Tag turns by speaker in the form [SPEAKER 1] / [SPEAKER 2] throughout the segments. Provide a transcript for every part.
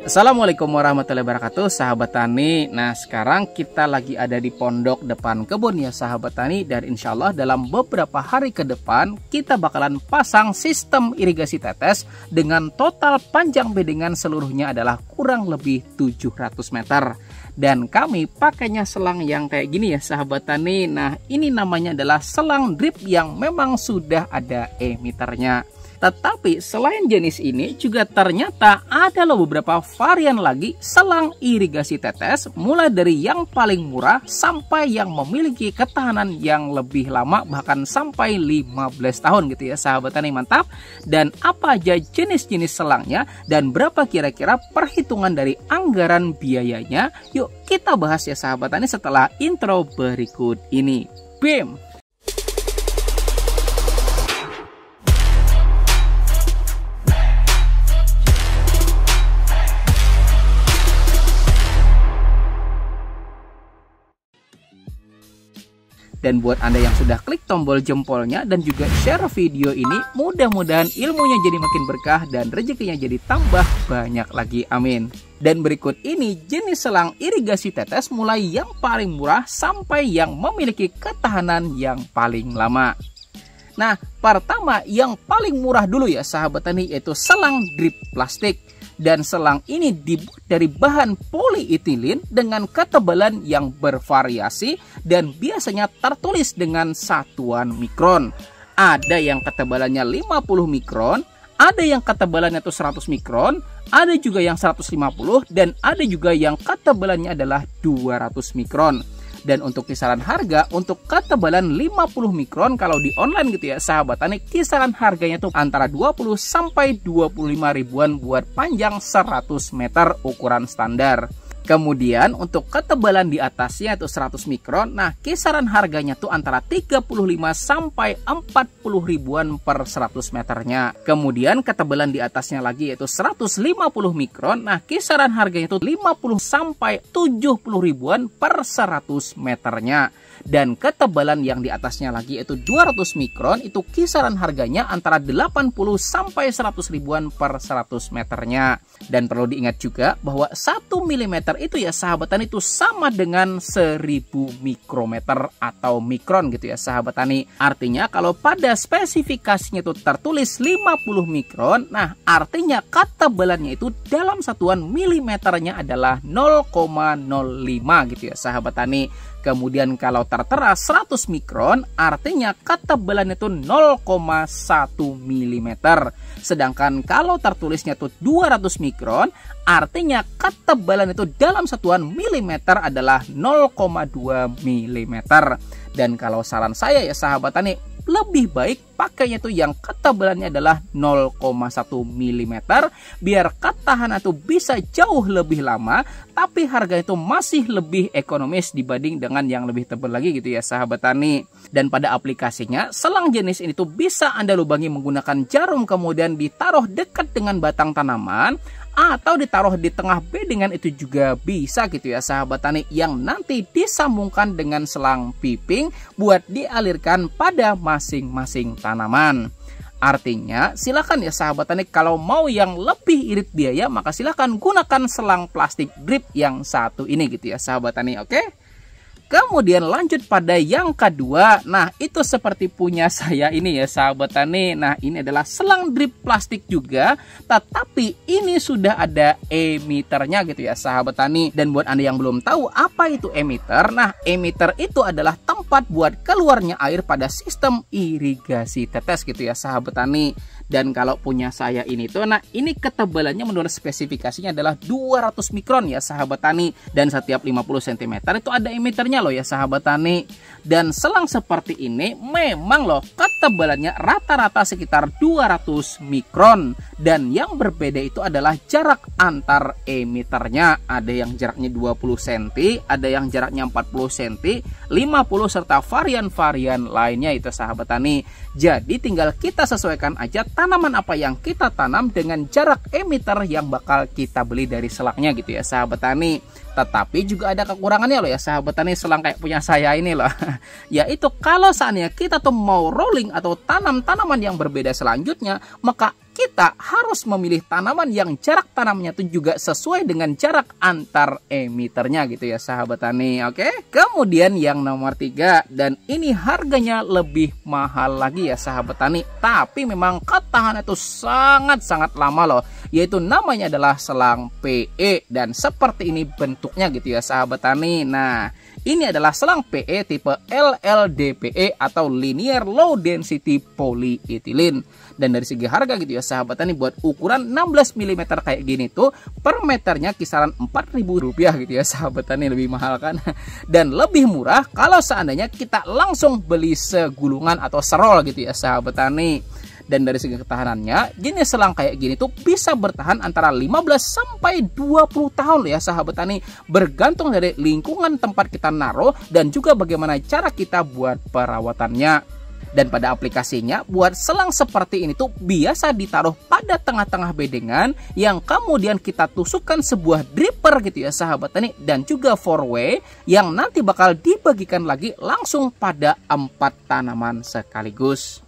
[SPEAKER 1] Assalamualaikum warahmatullahi wabarakatuh, sahabat tani. Nah, sekarang kita lagi ada di pondok depan kebun ya sahabat tani. Dan insya Allah dalam beberapa hari ke depan kita bakalan pasang sistem irigasi tetes dengan total panjang bedengan seluruhnya adalah kurang lebih 700 meter. Dan kami pakainya selang yang kayak gini ya sahabat tani. Nah, ini namanya adalah selang drip yang memang sudah ada emiternya. Tetapi selain jenis ini juga ternyata ada loh beberapa varian lagi selang irigasi tetes, mulai dari yang paling murah sampai yang memiliki ketahanan yang lebih lama, bahkan sampai 15 tahun gitu ya sahabat tani. Mantap. Dan apa aja jenis-jenis selangnya dan berapa kira-kira perhitungan dari anggaran biayanya, yuk kita bahas ya sahabat tani setelah intro berikut ini. BIM. Dan buat Anda yang sudah klik tombol jempolnya dan juga share video ini, mudah-mudahan ilmunya jadi makin berkah dan rezekinya jadi tambah banyak lagi, amin. Dan berikut ini jenis selang irigasi tetes mulai yang paling murah sampai yang memiliki ketahanan yang paling lama. Nah, pertama yang paling murah dulu ya sahabat tani, yaitu selang drip plastik. Dan selang ini dibuat dari bahan polietilin dengan ketebalan yang bervariasi dan biasanya tertulis dengan satuan mikron. Ada yang ketebalannya 50 mikron, ada yang ketebalannya itu 100 mikron, ada juga yang 150 dan ada juga yang ketebalannya adalah 200 mikron. Dan untuk kisaran harga untuk ketebalan 50 mikron kalau di online gitu ya sahabat tani, kisaran harganya tuh antara 20 sampai 25 ribuan buat panjang 100 meter ukuran standar. Kemudian untuk ketebalan di atasnya itu 100 mikron, nah kisaran harganya tuh antara 35 sampai 40 ribuan per 100 meternya. Kemudian ketebalan di atasnya lagi yaitu 150 mikron, nah kisaran harganya itu 50 sampai 70 ribuan per 100 meternya. Dan ketebalan yang di atasnya lagi yaitu 200 mikron, itu kisaran harganya antara 80 sampai 100 ribuan per 100 meternya. Dan perlu diingat juga bahwa 1 mm itu ya sahabat tani itu sama dengan 1000 mikrometer atau mikron gitu ya sahabat tani. Artinya kalau pada spesifikasinya itu tertulis 50 mikron, nah artinya ketebalannya itu dalam satuan milimeternya adalah 0,05 gitu ya sahabat tani. Kemudian kalau tertera 100 mikron artinya ketebalannya itu 0,1 mm. Sedangkan kalau tertulisnya itu 200 mikron artinya ketebalan itu dalam satuan milimeter adalah 0,2 mm. Dan kalau saran saya ya sahabat tani, lebih baik pakainya tuh yang ketebalannya adalah 0,1 mm biar ketahanan itu bisa jauh lebih lama tapi harganya itu masih lebih ekonomis dibanding dengan yang lebih tebal lagi gitu ya sahabat tani. Dan pada aplikasinya selang jenis ini tuh bisa Anda lubangi menggunakan jarum kemudian ditaruh dekat dengan batang tanaman atau ditaruh di tengah bedengan itu juga bisa gitu ya sahabat tani, yang nanti disambungkan dengan selang piping buat dialirkan pada masing-masing tanaman. Artinya silakan ya sahabat tani, kalau mau yang lebih irit biaya maka silakan gunakan selang plastik drip yang satu ini gitu ya sahabat tani. Oke. Kemudian lanjut pada yang kedua. Nah, itu seperti punya saya ini ya sahabat tani. Nah, ini adalah selang drip plastik juga, tetapi ini sudah ada emiternya gitu ya sahabat tani. Dan buat Anda yang belum tahu apa itu emiter, nah emiter itu adalah tempat buat keluarnya air pada sistem irigasi tetes gitu ya sahabat tani. Dan kalau punya saya ini tuh, nah ini ketebalannya menurut spesifikasinya adalah 200 mikron ya sahabat tani. Dan setiap 50 cm itu ada emiternya loh ya sahabat tani. Dan selang seperti ini memang loh ketebalannya rata-rata sekitar 200 mikron. Dan yang berbeda itu adalah jarak antar emiternya. Ada yang jaraknya 20 cm, ada yang jaraknya 40 cm, 50 serta varian-varian lainnya itu sahabat tani. Jadi tinggal kita sesuaikan aja tanaman apa yang kita tanam dengan jarak emiter yang bakal kita beli dari selangnya gitu ya sahabat tani. Tetapi juga ada kekurangannya loh ya sahabat tani, selang kayak punya saya ini loh. Yaitu kalau saatnya kita tuh mau rolling atau tanam tanaman yang berbeda selanjutnya, maka kita harus memilih tanaman yang jarak tanamnya itu juga sesuai dengan jarak antar emiternya gitu ya sahabat tani. Oke. Kemudian yang nomor 3, dan ini harganya lebih mahal lagi ya sahabat tani, tapi memang ketahanan itu sangat-sangat lama loh, yaitu namanya adalah selang PE, dan seperti ini bentuknya gitu ya sahabat tani. Nah, ini adalah selang PE tipe LLDPE atau Linear Low Density Polyethylene. Dan dari segi harga gitu ya sahabat tani, buat ukuran 16 mm kayak gini tuh per meternya kisaran Rp4.000 gitu ya sahabat tani, lebih mahal kan. Dan lebih murah kalau seandainya kita langsung beli segulungan atau serol gitu ya sahabat tani. Dan dari segi ketahanannya, jenis selang kayak gini tuh bisa bertahan antara 15 sampai 20 tahun loh ya sahabat tani, bergantung dari lingkungan tempat kita naruh dan juga bagaimana cara kita buat perawatannya. Dan pada aplikasinya, buat selang seperti ini tuh biasa ditaruh pada tengah-tengah bedengan yang kemudian kita tusukkan sebuah dripper gitu ya sahabat tani, dan juga 4-way yang nanti bakal dibagikan lagi langsung pada 4 tanaman sekaligus.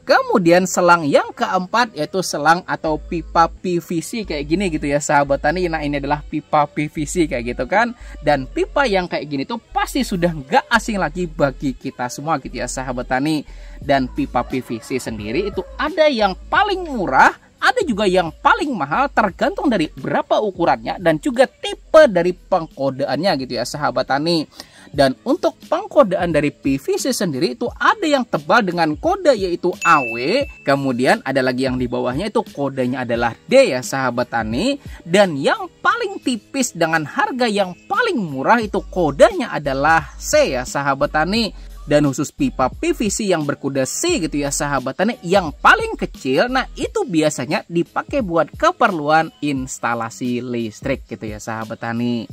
[SPEAKER 1] Kemudian selang yang keempat yaitu selang atau pipa PVC kayak gini gitu ya sahabat tani. Nah, ini adalah pipa PVC kayak gitu kan. Dan pipa yang kayak gini tuh pasti sudah nggak asing lagi bagi kita semua gitu ya sahabat tani. Dan pipa PVC sendiri itu ada yang paling murah, ada juga yang paling mahal, tergantung dari berapa ukurannya dan juga tipe dari pengkodeannya gitu ya sahabat tani. Dan untuk pengkodean dari PVC sendiri itu ada yang tebal dengan kode yaitu AW, kemudian ada lagi yang di bawahnya itu kodenya adalah D ya sahabat tani, dan yang paling tipis dengan harga yang paling murah itu kodenya adalah C ya sahabat tani. Dan khusus pipa PVC yang berkode C gitu ya sahabat tani, yang paling kecil, nah itu biasanya dipakai buat keperluan instalasi listrik gitu ya sahabat tani.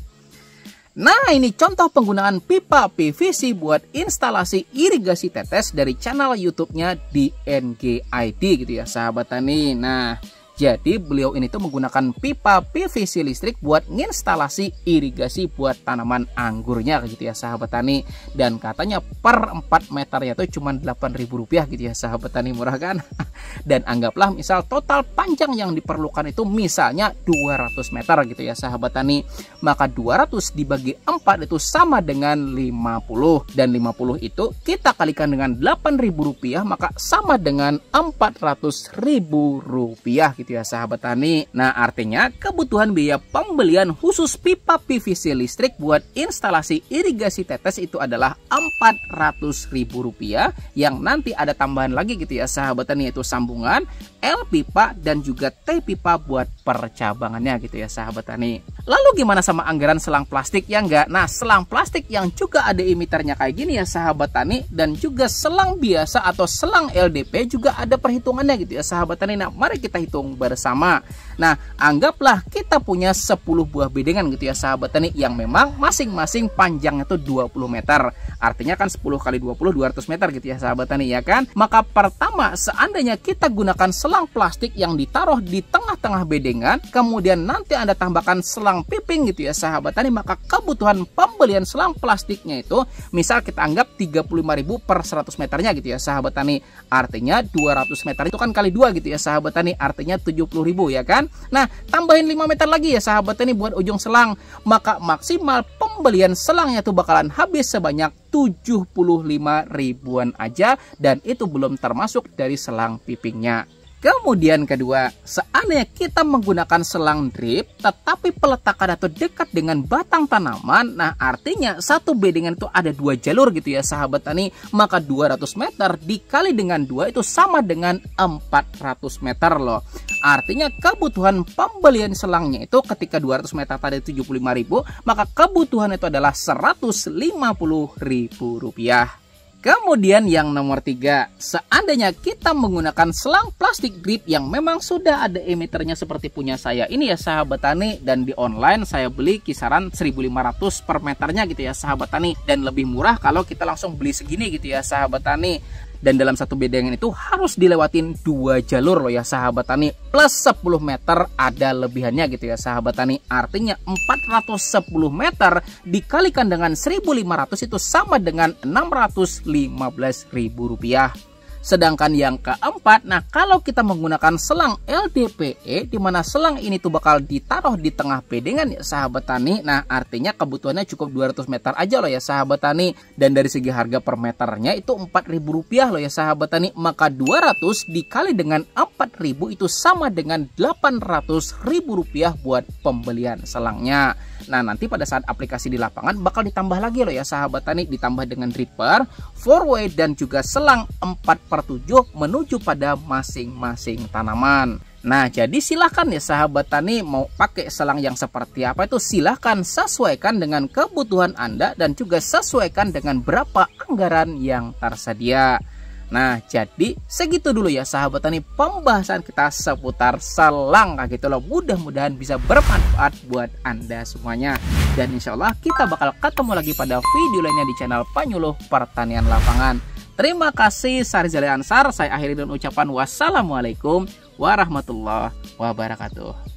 [SPEAKER 1] Nah, ini contoh penggunaan pipa PVC buat instalasi irigasi tetes dari channel YouTube-nya DNGID gitu ya sahabat tani. Nah, jadi beliau ini tuh menggunakan pipa PVC listrik buat instalasi irigasi buat tanaman anggurnya gitu ya sahabat tani. Dan katanya per 4 meternya tuh cuma Rp8.000 gitu ya sahabat tani, murah kan? Dan anggaplah misal total panjang yang diperlukan itu misalnya 200 meter gitu ya sahabat tani. Maka 200 dibagi 4 itu sama dengan 50. Dan 50 itu kita kalikan dengan Rp8.000 maka sama dengan Rp400.000 gitu ya sahabat tani. Nah, artinya kebutuhan biaya pembelian khusus pipa PVC listrik buat instalasi irigasi tetes itu adalah Rp400.000 yang nanti ada tambahan lagi gitu ya sahabat tani, yaitu sambungan L pipa dan juga T pipa buat percabangannya gitu ya sahabat tani. Lalu gimana sama anggaran selang plastik ya enggak? Nah, selang plastik yang juga ada emiternya kayak gini ya sahabat tani, dan juga selang biasa atau selang LDP juga ada perhitungannya gitu ya sahabat tani. Nah, mari kita hitung bersama. Nah, anggaplah kita punya 10 buah bedengan gitu ya sahabat tani, yang memang masing-masing panjangnya tuh 20 meter. Artinya kan 10 kali 20 200 meter gitu ya sahabat tani ya kan. Maka pertama, seandainya kita gunakan selang plastik yang ditaruh di tengah-tengah bedengan, kemudian nanti Anda tambahkan selang piping gitu ya sahabat tani, maka kebutuhan pembelian selang plastiknya itu misal kita anggap 35.000 per 100 meternya gitu ya sahabat tani. Artinya 200 meter itu kan kali 2 gitu ya sahabat tani, artinya 70.000 ya kan. Nah, tambahin 5 meter lagi ya sahabat tani buat ujung selang, maka maksimal pembelian selangnya tuh bakalan habis sebanyak 75 ribuan aja, dan itu belum termasuk dari selang pipingnya. Kemudian kedua, seandainya kita menggunakan selang drip tetapi peletakan atau dekat dengan batang tanaman, nah artinya satu bedengan itu ada 2 jalur gitu ya sahabat tani, maka 200 meter dikali dengan 2 itu sama dengan 400 meter loh. Artinya kebutuhan pembelian selangnya itu ketika 200 meter tadi 75.000, maka kebutuhan itu adalah Rp150.000. Kemudian yang nomor 3, seandainya kita menggunakan selang plastik drip yang memang sudah ada emiternya seperti punya saya ini ya sahabat tani, dan di online saya beli kisaran 1.500 per meternya gitu ya sahabat tani, dan lebih murah kalau kita langsung beli segini gitu ya sahabat tani. Dan dalam satu bedengan itu harus dilewatin 2 jalur loh ya sahabat tani, plus 10 meter ada lebihannya gitu ya sahabat tani. Artinya 410 meter dikalikan dengan 1.500 itu sama dengan Rp615.000. Sedangkan yang keempat, nah kalau kita menggunakan selang LDPE, di mana selang ini tuh bakal ditaruh di tengah bedengan ya sahabat tani. Nah artinya kebutuhannya cukup 200 meter aja loh ya sahabat tani. Dan dari segi harga per meternya itu Rp4.000 loh ya sahabat tani. Maka 200 dikali dengan 4.000 itu sama dengan Rp800.000 buat pembelian selangnya. Nah nanti pada saat aplikasi di lapangan bakal ditambah lagi loh ya sahabat tani, ditambah dengan dripper, 4-way dan juga selang 4/7 menuju pada masing-masing tanaman. Nah jadi silahkan ya sahabat tani mau pakai selang yang seperti apa itu silahkan sesuaikan dengan kebutuhan Anda dan juga sesuaikan dengan berapa anggaran yang tersedia. Nah jadi segitu dulu ya sahabat tani pembahasan kita seputar selang kayak gitu loh. Mudah-mudahan bisa bermanfaat buat Anda semuanya. Dan insya Allah kita bakal ketemu lagi pada video lainnya di channel Penyuluh Pertanian Lapangan. Terima kasih, Syarizal Ansar. Saya akhiri dengan ucapan wassalamualaikum warahmatullahi wabarakatuh.